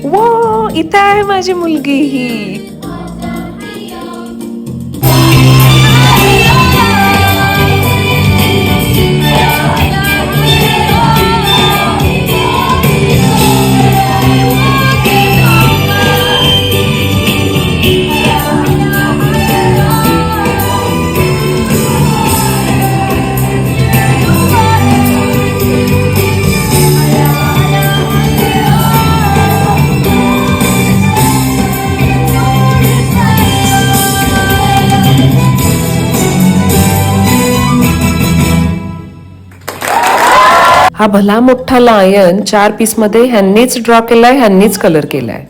वो इथं आहे माझी मुलगी ही. हा भला मोठा लायन 4 पीस मध्ये ह्यांनीच ड्रॉ केलाय, ह्यांनीच कलर केलाय.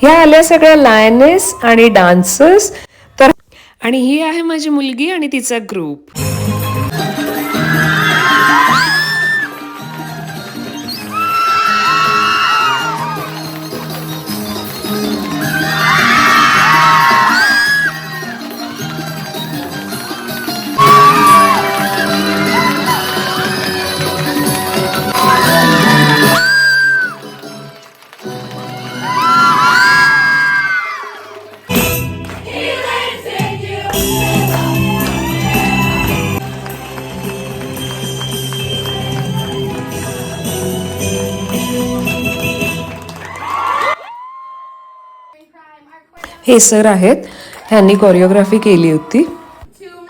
ह्या आल्या सगळ्या लायनेस आणि डान्सर्स. तर आणि ही आहे माझी मुलगी आणि तिचा ग्रुप. हे सर आहेत, ह्यांनी कोरिओग्राफी केली होती. All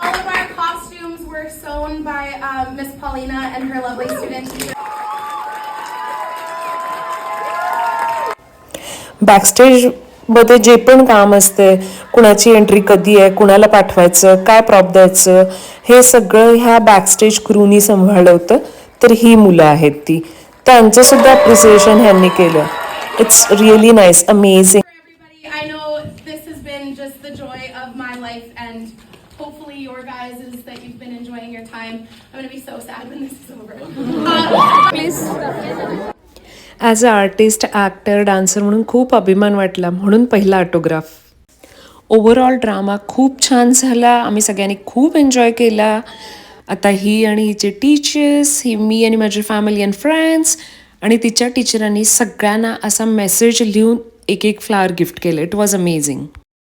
of our costumes were sewn by Miss Paulina and her lovely students. Backstage मध्ये जे पण काम असते, कुणाची एंट्री कधी आहे, कुणाला पाठवायचं, काय प्रॉप द्यायचं, हे सगळं ह्या बॅकस्टेज क्रूनी सांभाळलं होतं. तर ही मुलं आहेत ती, त्यांचं सुद्धा अप्रिसिएशन ह्यांनी केलं. It's really nice, amazing. I know this has been just the joy of my life and hopefully your guys is that you've been enjoying your time. I'm going to be so sad when this is over. Please. As a artist, actor, dancer म्हणून खूप अभिमान वाटला, म्हणून पहिला autograph. Overall drama खूप छान झाला, आम्ही सगळ्यांनी खूप एन्जॉय केला. आता ही आणि हिचे टीचर्स, ही मी आणि माझी फॅमिली अँड फ्रेंड्स, आणि तिच्या टीचरांनी सगळ्यांना असा मेसेज लिहून एक फ्लावर गिफ्ट केलं. It was amazing.